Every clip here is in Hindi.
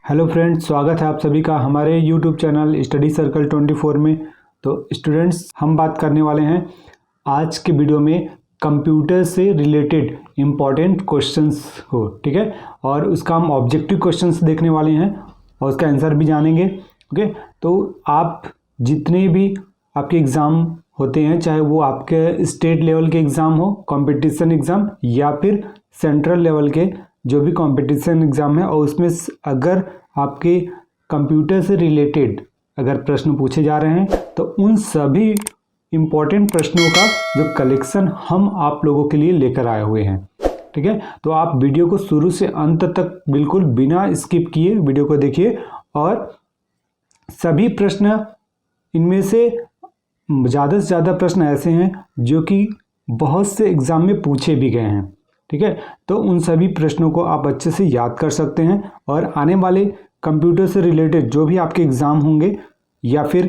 हेलो फ्रेंड्स, स्वागत है आप सभी का हमारे यूट्यूब चैनल स्टडी सर्कल 24 में। तो स्टूडेंट्स, हम बात करने वाले हैं आज के वीडियो में कंप्यूटर से रिलेटेड इम्पॉर्टेंट क्वेश्चंस को, ठीक है। और उसका हम ऑब्जेक्टिव क्वेश्चंस देखने वाले हैं और उसका आंसर भी जानेंगे। ओके, तो आप जितने भी आपके एग्ज़ाम होते हैं, चाहे वो आपके स्टेट लेवल के एग्ज़ाम हो, कंपटीशन एग्ज़ाम, या फिर सेंट्रल लेवल के जो भी कंपटीशन एग्ज़ाम है, और उसमें अगर आपके कंप्यूटर से रिलेटेड अगर प्रश्न पूछे जा रहे हैं तो उन सभी इम्पोर्टेंट प्रश्नों का जो कलेक्शन हम आप लोगों के लिए लेकर आए हुए हैं, ठीक है। तो आप वीडियो को शुरू से अंत तक बिल्कुल बिना स्किप किए वीडियो को देखिए, और सभी प्रश्न इनमें से ज़्यादा से ज़्यादा प्रश्न ऐसे हैं जो कि बहुत से एग्ज़ाम में पूछे भी गए हैं, ठीक है। तो उन सभी प्रश्नों को आप अच्छे से याद कर सकते हैं और आने वाले कंप्यूटर से रिलेटेड जो भी आपके एग्ज़ाम होंगे या फिर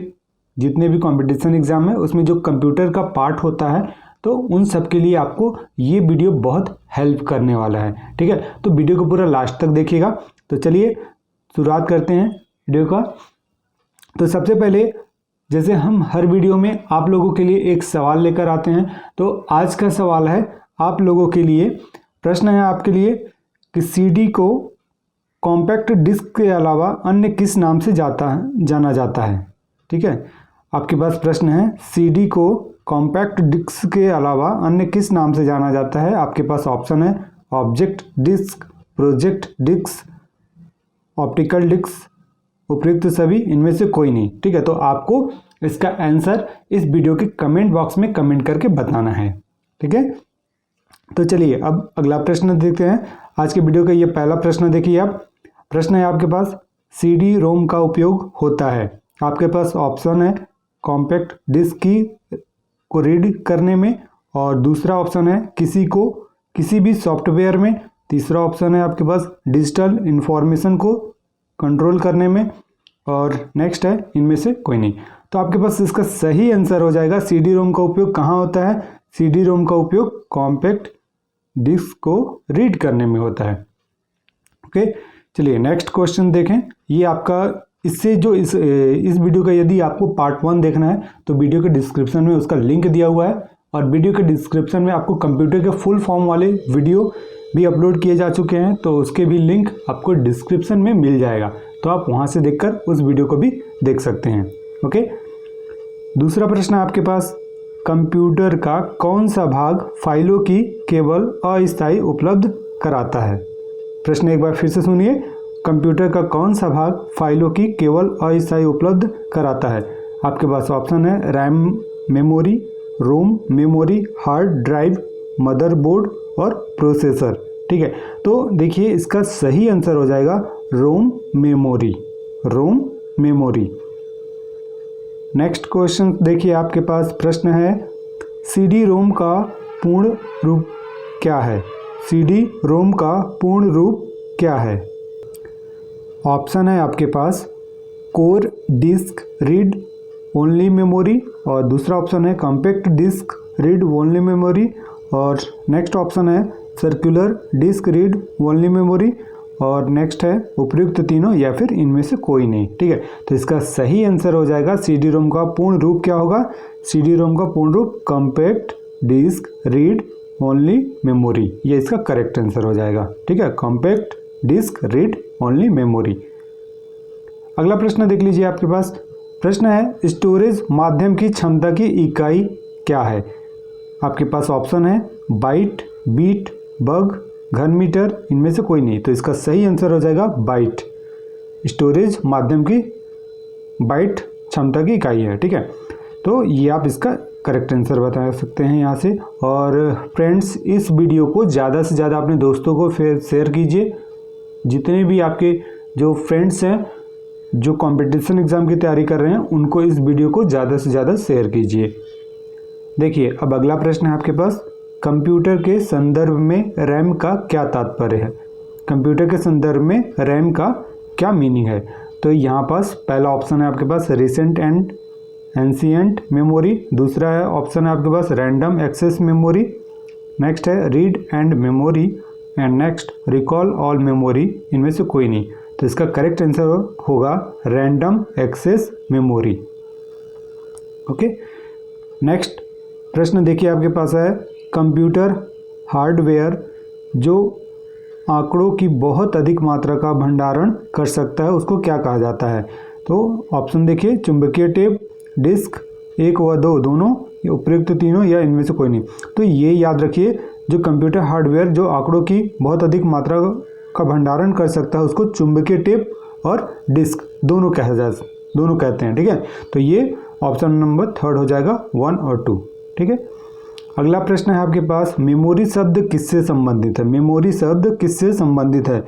जितने भी कंपटीशन एग्ज़ाम है उसमें जो कंप्यूटर का पार्ट होता है, तो उन सब के लिए आपको ये वीडियो बहुत हेल्प करने वाला है, ठीक है। तो वीडियो को पूरा लास्ट तक देखिएगा। तो चलिए शुरुआत करते हैं वीडियो का। तो सबसे पहले, जैसे हम हर वीडियो में आप लोगों के लिए एक सवाल लेकर आते हैं, तो आज का सवाल है आप लोगों के लिए, प्रश्न है आपके लिए कि सीडी को कॉम्पैक्ट डिस्क के अलावा अन्य किस नाम से जाना जाता है, ठीक है। आपके पास प्रश्न है, सीडी को कॉम्पैक्ट डिस्क के अलावा अन्य किस नाम से जाना जाता है। आपके पास ऑप्शन है object disk, project disk, optical disk, उपयुक्त सभी, इनमें से कोई नहीं, ठीक है। तो आपको इसका आंसर इस वीडियो के कमेंट बॉक्स में कमेंट करके बताना है, ठीक है। तो चलिए अब अगला प्रश्न देखते हैं आज के वीडियो का। ये पहला प्रश्न देखिए आप। प्रश्न है आपके पास, सीडी रोम का उपयोग होता है। आपके पास ऑप्शन है कॉम्पैक्ट डिस्क की को रीड करने में, और दूसरा ऑप्शन है किसी भी सॉफ्टवेयर में, तीसरा ऑप्शन है आपके पास डिजिटल इंफॉर्मेशन को कंट्रोल करने में, और नेक्स्ट है इनमें से कोई नहीं। तो आपके पास इसका सही आंसर हो जाएगा, सीडी रोम का उपयोग कहाँ होता है। सीडी रोम का उपयोग कॉम्पैक्ट डिस्क को रीड करने में होता है। ओके, चलिए नेक्स्ट क्वेश्चन देखें। ये आपका इससे जो इस वीडियो का यदि आपको पार्ट 1 देखना है तो वीडियो के डिस्क्रिप्शन में उसका लिंक दिया हुआ है, और वीडियो के डिस्क्रिप्शन में आपको कंप्यूटर के फुल फॉर्म वाले वीडियो भी अपलोड किए जा चुके हैं, तो उसके भी लिंक आपको डिस्क्रिप्शन में मिल जाएगा, तो आप वहाँ से देखकर उस वीडियो को भी देख सकते हैं। ओके, दूसरा प्रश्न है आपके पास, कंप्यूटर का कौन सा भाग फाइलों की केवल अस्थायी उपलब्ध कराता है। प्रश्न एक बार फिर से सुनिए, कंप्यूटर का कौन सा भाग फाइलों की केवल अस्थायी उपलब्ध कराता है। आपके पास ऑप्शन है रैम मेमोरी, रोम मेमोरी, हार्ड ड्राइव, मदरबोर्ड और प्रोसेसर, ठीक है। तो देखिए इसका सही आंसर हो जाएगा रोम मेमोरी, रोम मेमोरी। नेक्स्ट क्वेश्चन देखिए आपके पास प्रश्न है, सीडी रोम का पूर्ण रूप क्या है। सीडी रोम का पूर्ण रूप क्या है। ऑप्शन है आपके पास core disk read only memory, और दूसरा ऑप्शन है compact disk read only memory, और नेक्स्ट ऑप्शन है circular disk read only memory, और नेक्स्ट है उपयुक्त तीनों या फिर इनमें से कोई नहीं, ठीक है। तो इसका सही आंसर हो जाएगा, सीडी रोम का पूर्ण रूप क्या होगा। सीडी रोम का पूर्ण रूप compact disk read only memory, ये इसका करेक्ट आंसर हो जाएगा, ठीक है। Compact disk read only memory. अगला प्रश्न देख लीजिए आपके पास। प्रश्न है, स्टोरेज माध्यम की क्षमता की इकाई क्या है। आपके पास ऑप्शन है बाइट, बीट, बग, घन मीटर, इनमें से कोई नहीं। तो इसका सही आंसर हो जाएगा बाइट। स्टोरेज माध्यम की बाइट क्षमता की इकाई है, ठीक है। तो ये आप इसका करेक्ट आंसर बता सकते हैं यहाँ से। और फ्रेंड्स, इस वीडियो को ज़्यादा से ज़्यादा अपने दोस्तों को फिर शेयर कीजिए। जितने भी आपके जो फ्रेंड्स हैं जो कंपटीशन एग्ज़ाम की तैयारी कर रहे हैं, उनको इस वीडियो को ज़्यादा से ज़्यादा शेयर कीजिए। देखिए अब अगला प्रश्न है आपके पास, कंप्यूटर के संदर्भ में रैम का क्या तात्पर्य है। कंप्यूटर के संदर्भ में रैम का क्या मीनिंग है। तो यहाँ पास पहला ऑप्शन है आपके पास रिसेंट एंड एंशिएंट मेमोरी, दूसरा है ऑप्शन है आपके पास रैंडम एक्सेस मेमोरी, नेक्स्ट है read and memory, and next recall all memory, इनमें से कोई नहीं। तो इसका करेक्ट आंसर होगा random access memory. Okay, next प्रश्न देखिए आपके पास है, कंप्यूटर हार्डवेयर जो आंकड़ों की बहुत अधिक मात्रा का भंडारण कर सकता है उसको क्या कहा जाता है? तो ऑप्शन देखिए, चुंबकीय टेप, डिस्क, 1 व 2 दोनों, उपयुक्त तीनों, या इनमें से कोई नहीं। तो ये याद रखिए, जो कंप्यूटर हार्डवेयर जो आंकड़ों की बहुत अधिक मात्रा का भंडारण कर सकता है उसको चुंबकीय टेप और डिस्क दोनों कहते हैं। ठीक है, तो ये ऑप्शन नंबर 3 हो जाएगा, 1 और 2। ठीक है, अगला प्रश्न है आपके पास, मेमोरी शब्द किससे संबंधित है? मेमोरी शब्द किससे संबंधित है?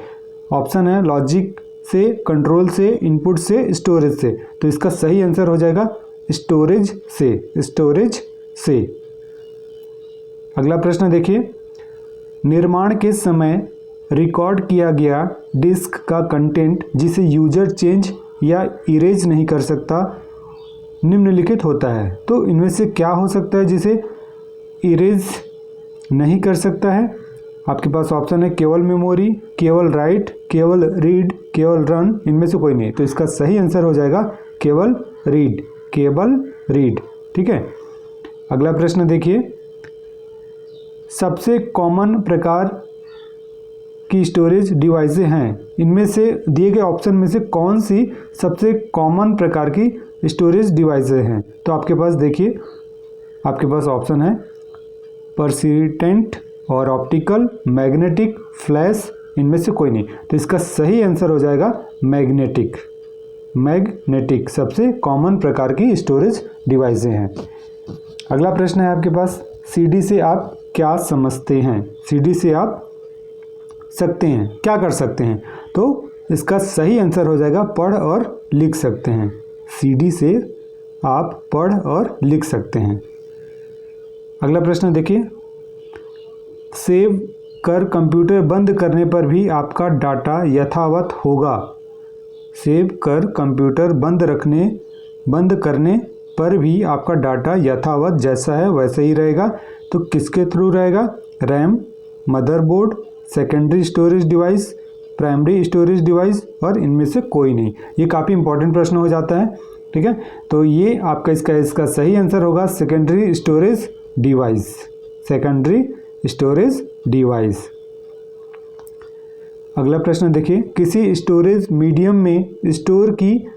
ऑप्शन है लॉजिक से, कंट्रोल से, इनपुट से, स्टोरेज से। तो इसका सही आंसर हो जाएगा स्टोरेज से। अगला प्रश्न देखिए, निर्माण के समय रिकॉर्ड किया गया डिस्क का कंटेंट जिसे यूजर चेंज या इरेज नहीं कर सकता निम्नलिखित होता है। तो इनमें से क्या हो सकता है जिसे इरेज नहीं कर सकता है? आपके पास ऑप्शन है केवल मेमोरी, केवल राइट, केवल रीड, केवल रन, इनमें से कोई नहीं। तो इसका सही आंसर हो जाएगा केवल रीड। ठीक है, अगला प्रश्न देखिए, सबसे कॉमन प्रकार की स्टोरेज डिवाइसें हैं, इनमें से दिए गए ऑप्शन में से कौन सी सबसे कॉमन प्रकार की स्टोरेज डिवाइसें हैं? तो आपके पास देखिए, आपके पास ऑप्शन है पर्सिस्टेंट और ऑप्टिकल, मैग्नेटिक, फ्लैश, इनमें से कोई नहीं। तो इसका सही आंसर हो जाएगा मैग्नेटिक सबसे कॉमन प्रकार की स्टोरेज डिवाइसें हैं। अगला प्रश्न है आपके पास, सीडी से आप क्या समझते हैं? सीडी से आप सकते हैं, क्या कर सकते हैं? तो इसका सही आंसर हो जाएगा पढ़ और लिख सकते हैं। सीडी से आप पढ़ और लिख सकते हैं। अगला प्रश्न देखिए, सेव कर कंप्यूटर बंद करने पर भी आपका डाटा यथावत होगा। सेव कर कंप्यूटर बंद करने पर भी आपका डाटा यथावत जैसा है वैसे ही रहेगा। तो किसके थ्रू रहेगा? RAM, motherboard, secondary storage device, primary storage device, और इनमें से कोई नहीं। ये काफ़ी इंपॉर्टेंट प्रश्न हो जाता है। ठीक है, तो ये आपका इसका सही आंसर होगा सेकेंडरी स्टोरेज डिवाइस। अगला प्रश्न देखिए, किसी स्टोरेज मीडियम में स्टोर की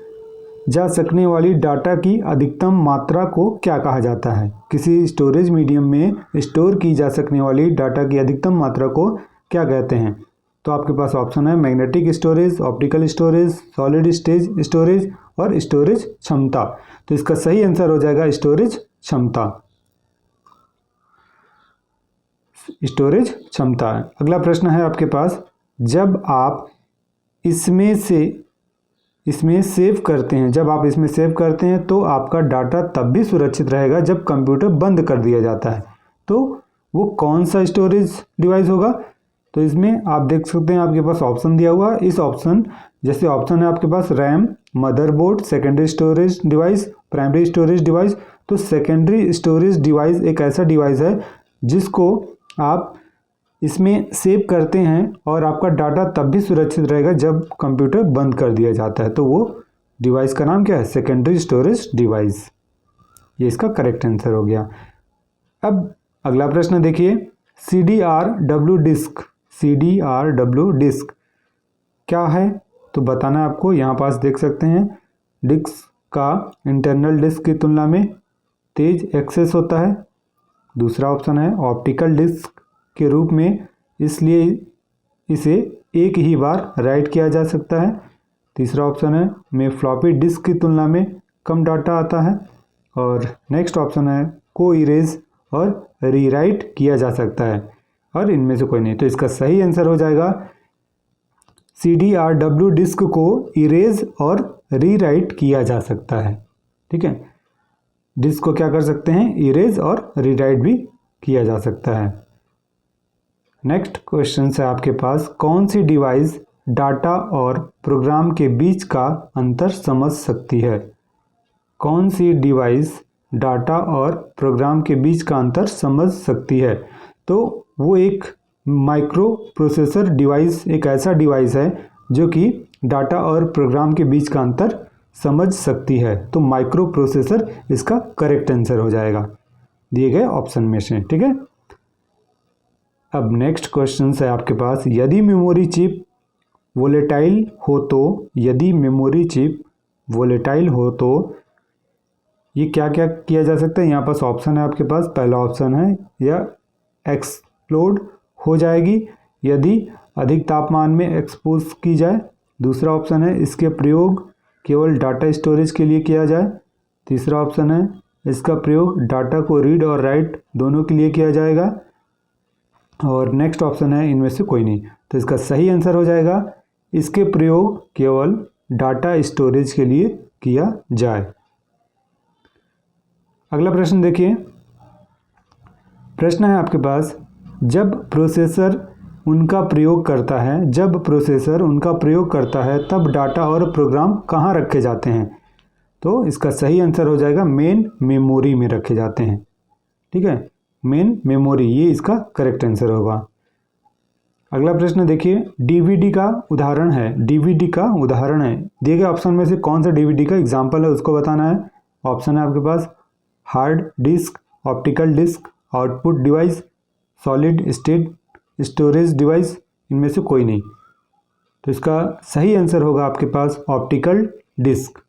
जा सकने वाली डाटा की अधिकतम मात्रा को क्या कहा जाता है? किसी स्टोरेज मीडियम में स्टोर की जा सकने वाली डाटा की अधिकतम मात्रा को क्या कहते हैं? तो आपके पास ऑप्शन है magnetic storage, optical storage, solid state storage और स्टोरेज क्षमता। तो इसका सही आंसर हो जाएगा स्टोरेज क्षमता। अगला प्रश्न है आपके पास, जब आप इसमें सेव करते हैं तो आपका डाटा तब भी सुरक्षित रहेगा जब कंप्यूटर बंद कर दिया जाता है। तो वो कौन सा स्टोरेज डिवाइस होगा? तो इसमें आप देख सकते हैं, आपके पास ऑप्शन दिया हुआ। इस ऑप्शन जैसे ऑप्शन है आपके पास RAM, motherboard, secondary storage device, primary storage device. तो सेकेंडरी स्टोरेज डिवाइस एक ऐसा डिवाइस है जिसको आप इसमें सेव करते हैं और आपका डाटा तब भी सुरक्षित रहेगा जब कंप्यूटर बंद कर दिया जाता है। तो वो डिवाइस का नाम क्या है? Secondary storage device. ये इसका करेक्ट आंसर हो गया। अब अगला प्रश्न देखिए, CDRW डिस्क क्या है? तो बताना है आपको। यहाँ पास देख सकते हैं, डिस्क का इंटरनल डिस्क की तुलना में तेज एक्सेस होता है। दूसरा ऑप्शन है ऑप्टिकल डिस्क के रूप में, इसलिए इसे एक ही बार राइट किया जा सकता है। तीसरा ऑप्शन है में फ्लॉपी डिस्क की तुलना में कम डाटा आता है। और नेक्स्ट ऑप्शन है को इरेज और रीराइट किया जा सकता है, और इनमें से कोई नहीं। तो इसका सही आंसर हो जाएगा CDRW डिस्क को इरेज और रीराइट किया जा सकता है। ठीक है, डिस्क को क्या कर सकते हैं? इरेज और रीराइट भी किया जा सकता है। नेक्स्ट क्वेश्चन है आपके पास, कौन सी डिवाइस डाटा और प्रोग्राम के बीच का अंतर समझ सकती है? कौन सी डिवाइस डाटा और प्रोग्राम के बीच का अंतर समझ सकती है? तो वो एक माइक्रो प्रोसेसर डिवाइस एक ऐसा डिवाइस है जो कि डाटा और प्रोग्राम के बीच का अंतर समझ सकती है। तो माइक्रो प्रोसेसर इसका करेक्ट आंसर हो जाएगा दिए गए ऑप्शन में से, ठीक है। अब नेक्स्ट क्वेश्चन है आपके पास, यदि मेमोरी चिप वोलेटाइल हो तो, यदि मेमोरी चिप वोलेटाइल हो तो ये क्या क्या किया जा सकता है। यहाँ पास ऑप्शन है आपके पास, पहला ऑप्शन है यह एक्सप्लोड हो जाएगी यदि अधिक तापमान में एक्सपोज की जाए। दूसरा ऑप्शन है इसके प्रयोग केवल डाटा स्टोरेज के लिए किया जाए। तीसरा ऑप्शन है इसका प्रयोग डाटा को रीड और राइट दोनों के लिए किया जाएगा। और नेक्स्ट ऑप्शन है इनमें से कोई नहीं। तो इसका सही आंसर हो जाएगा इसके प्रयोग केवल डाटा स्टोरेज के लिए किया जाए। अगला प्रश्न देखिए, प्रश्न है आपके पास, जब प्रोसेसर उनका प्रयोग करता है तब डाटा और प्रोग्राम कहाँ रखे जाते हैं। तो इसका सही आंसर हो जाएगा मेन मेमोरी में रखे जाते हैं, ठीक है, मेन मेमोरी, ये इसका करेक्ट आंसर होगा। अगला प्रश्न देखिए, डीवीडी का उदाहरण है, दिए गए ऑप्शन में से कौन सा डीवीडी का एग्जाम्पल है उसको बताना है। ऑप्शन है आपके पास hard disk, optical disk, output device, solid state storage device, इनमें से कोई नहीं। तो इसका सही आंसर होगा आपके पास ऑप्टिकल डिस्क,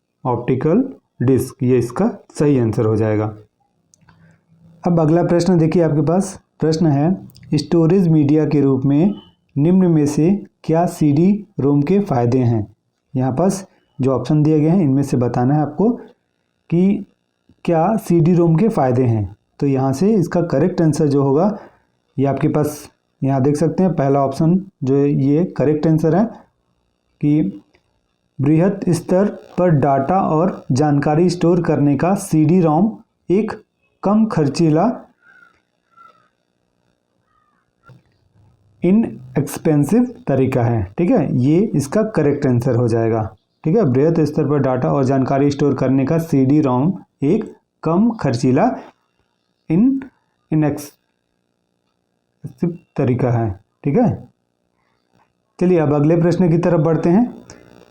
ये इसका सही आंसर हो जाएगा। अब अगला प्रश्न देखिए आपके पास, प्रश्न है स्टोरेज मीडिया के रूप में निम्न में से क्या सीडी रोम के फ़ायदे हैं। यहाँ पास जो ऑप्शन दिए गए हैं इनमें से बताना है आपको कि क्या सीडी रोम के फ़ायदे हैं। तो यहाँ से इसका करेक्ट आंसर जो होगा ये आपके पास यहाँ देख सकते हैं, पहला ऑप्शन जो है ये करेक्ट आंसर है कि बृहत स्तर पर डाटा और जानकारी स्टोर करने का सीडी रोम एक कम खर्चीला इनएक्सपेंसिव तरीका है, ठीक है, ये इसका करेक्ट आंसर हो जाएगा, ठीक है। बृहत स्तर पर डाटा और जानकारी स्टोर करने का सीडी रोम एक कम खर्चीला इनएक्सपेंसिव तरीका है, ठीक है। चलिए अब अगले प्रश्न की तरफ बढ़ते हैं।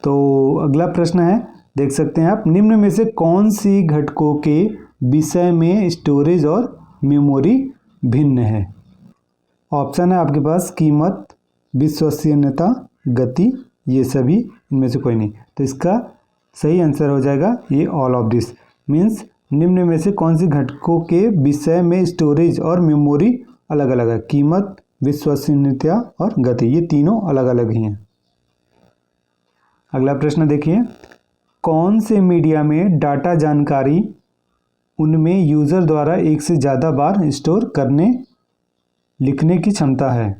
तो अगला प्रश्न है, देख सकते हैं आप, निम्न में से कौन सी घटकों के विषय में स्टोरेज और मेमोरी भिन्न है। ऑप्शन है आपके पास कीमत, विश्वसनीयता, गति, ये सभी, इनमें से कोई नहीं। तो इसका सही आंसर हो जाएगा ये ऑल ऑफ दिस, मीन्स निम्न में से कौन सी घटकों के विषय में स्टोरेज और मेमोरी अलग अलग है। कीमत, विश्वसनीयता और गति, ये तीनों अलग अलग ही हैं। अगला प्रश्न देखिए, कौन से मीडिया में डाटा जानकारी उनमें यूज़र द्वारा एक से ज़्यादा बार स्टोर करने लिखने की क्षमता है,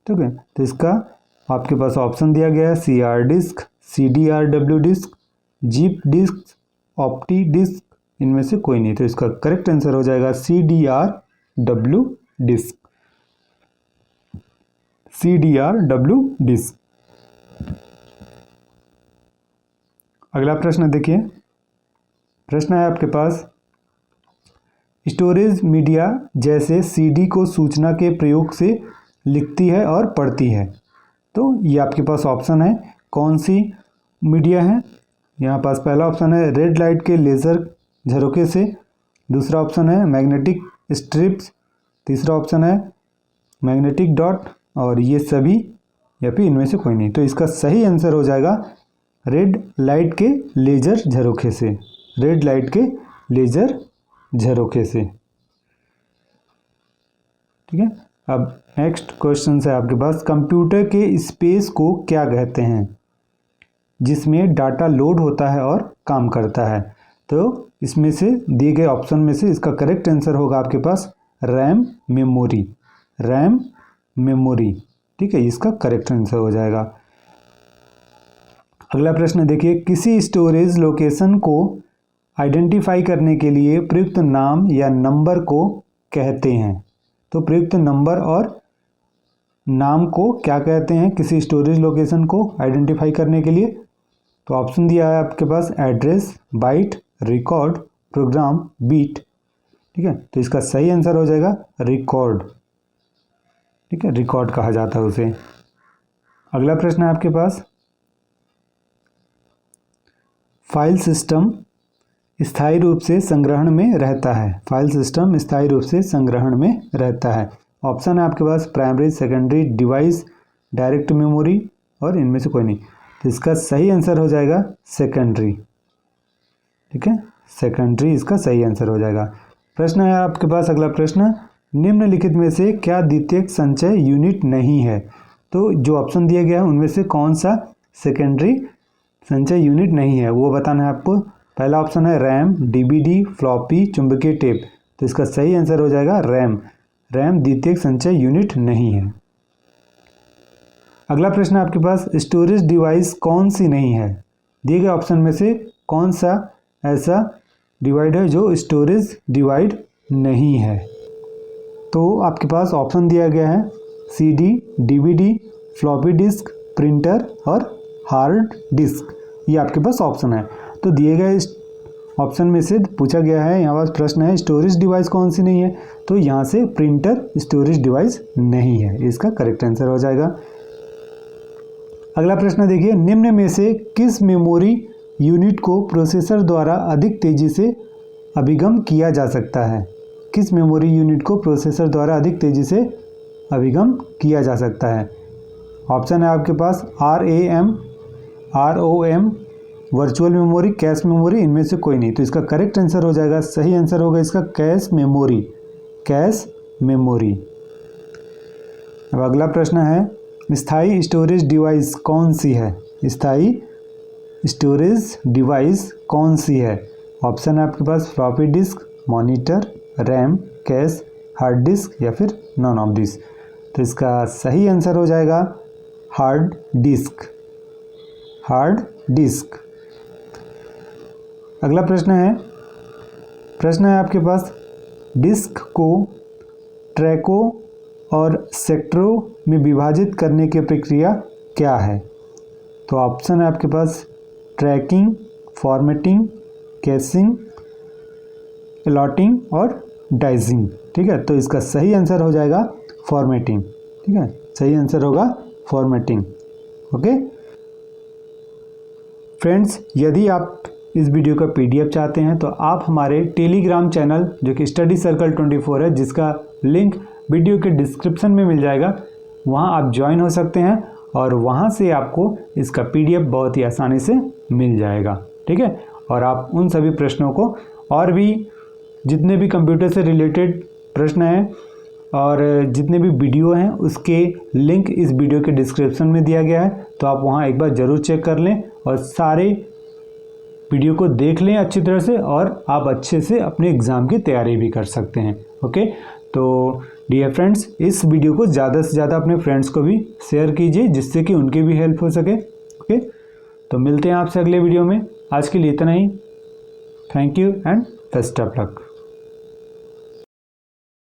ठीक है। तो इसका आपके पास ऑप्शन दिया गया है CR disk, CDRW disk, zip disk, ऑप्टी डिस्क, इनमें से कोई नहीं। तो इसका करेक्ट आंसर हो जाएगा CDRW डिस्क, CDRW डिस्क। अगला प्रश्न देखिए, प्रश्न है आपके पास, स्टोरेज मीडिया जैसे सीडी को सूचना के प्रयोग से लिखती है और पढ़ती है। तो ये आपके पास ऑप्शन है, कौन सी मीडिया है। यहाँ पास पहला ऑप्शन है रेड लाइट के लेज़र झरोखे से, दूसरा ऑप्शन है मैग्नेटिक स्ट्रिप्स, तीसरा ऑप्शन है मैग्नेटिक डॉट, और ये सभी या फिर इनमें से कोई नहीं। तो इसका सही आंसर हो जाएगा रेड लाइट के लेज़र झरोखे से, रेड लाइट के लेज़र झरोखे से, ठीक है। अब नेक्स्ट क्वेश्चन है आपके पास, कंप्यूटर के स्पेस को क्या कहते हैं जिसमें डाटा लोड होता है और काम करता है। तो इसमें से दिए गए ऑप्शन में से इसका करेक्ट आंसर होगा आपके पास रैम मेमोरी, ठीक है, इसका करेक्ट आंसर हो जाएगा। अगला प्रश्न देखिए, किसी स्टोरेज लोकेशन को आइडेंटिफाई करने के लिए प्रयुक्त नाम या नंबर को कहते हैं। तो प्रयुक्त नंबर और नाम को क्या कहते हैं किसी स्टोरेज लोकेशन को आइडेंटिफाई करने के लिए। तो ऑप्शन दिया है आपके पास address, byte, record, program, bit, ठीक है। तो इसका सही आंसर हो जाएगा रिकॉर्ड, ठीक है, रिकॉर्ड कहा जाता है उसे। अगला प्रश्न है आपके पास, फाइल सिस्टम स्थायी रूप से संग्रहण में रहता है। फाइल सिस्टम स्थायी रूप से संग्रहण में रहता है। ऑप्शन है आपके पास primary, secondary, device, direct memory और इनमें से कोई नहीं। तो इसका सही आंसर हो जाएगा सेकेंडरी। ठीक है, सेकेंडरी इसका सही आंसर हो जाएगा। प्रश्न है आपके पास अगला प्रश्न, निम्नलिखित में से क्या द्वितीयक संचय यूनिट नहीं है। तो जो ऑप्शन दिया गया है उनमें से कौन सा सेकेंडरी संचय यूनिट नहीं है वो बताना है आपको। पहला ऑप्शन है रैम, डीवीडी, फ्लॉपी, चुंबकीय टेप। तो इसका सही आंसर हो जाएगा रैम। रैम द्वितीयक संचय यूनिट नहीं है। अगला प्रश्न आपके पास, स्टोरेज डिवाइस कौन सी नहीं है। दिए गए ऑप्शन में से कौन सा ऐसा डिवाइड है जो स्टोरेज डिवाइड नहीं है। तो आपके पास ऑप्शन दिया गया है CD, DVD, floppy disk, printer और हार्ड डिस्क। ये आपके पास ऑप्शन है। तो दिए गए ऑप्शन में से पूछा गया है, यहाँ पास प्रश्न है स्टोरेज डिवाइस कौन सी नहीं है। तो यहाँ से प्रिंटर स्टोरेज डिवाइस नहीं है, इसका करेक्ट आंसर हो जाएगा। अगला प्रश्न देखिए, निम्न में से किस मेमोरी यूनिट को प्रोसेसर द्वारा अधिक तेजी से अभिगम किया जा सकता है। किस मेमोरी यूनिट को प्रोसेसर द्वारा अधिक तेजी से अभिगम किया जा सकता है। ऑप्शन है आपके पास RAM, ROM, virtual memory, cache memory, इनमें से कोई नहीं। तो इसका करेक्ट आंसर हो जाएगा, सही आंसर होगा इसका कैश मेमोरी। Cache memory. अब अगला प्रश्न है, स्थायी स्टोरेज डिवाइस कौन सी है। स्थायी स्टोरेज डिवाइस कौन सी है। ऑप्शन है आपके पास floppy disk, monitor, RAM, cache, hard disk या फिर नॉन ऑफ दिस। तो इसका सही आंसर हो जाएगा हार्ड डिस्क। Hard disk. अगला प्रश्न है आपके पास, डिस्क को ट्रैकों और सेक्टरों में विभाजित करने की प्रक्रिया क्या है। तो ऑप्शन है आपके पास ट्रैकिंग, फॉर्मेटिंग, कैशिंग, अलॉटिंग और डाइजिंग। ठीक है, तो इसका सही आंसर हो जाएगा फॉर्मेटिंग। ठीक है, सही आंसर होगा फॉर्मेटिंग। ओके फ्रेंड्स, यदि आप इस वीडियो का PDF चाहते हैं तो आप हमारे टेलीग्राम चैनल जो कि स्टडी सर्कल 24 है, जिसका लिंक वीडियो के डिस्क्रिप्शन में मिल जाएगा, वहां आप ज्वाइन हो सकते हैं और वहां से आपको इसका PDF बहुत ही आसानी से मिल जाएगा। ठीक है, और आप उन सभी प्रश्नों को और भी जितने भी कंप्यूटर से रिलेटेड प्रश्न हैं और जितने भी वीडियो हैं उसके लिंक इस वीडियो के डिस्क्रिप्शन में दिया गया है। तो आप वहां एक बार ज़रूर चेक कर लें और सारे वीडियो को देख लें अच्छी तरह से, और आप अच्छे से अपने एग्ज़ाम की तैयारी भी कर सकते हैं। ओके, तो डियर फ्रेंड्स, इस वीडियो को ज़्यादा से ज़्यादा अपने फ्रेंड्स को भी शेयर कीजिए जिससे कि उनकी भी हेल्प हो सके। ओके, तो मिलते हैं आपसे अगले वीडियो में। आज के लिए इतना ही। Thank you and best of luck.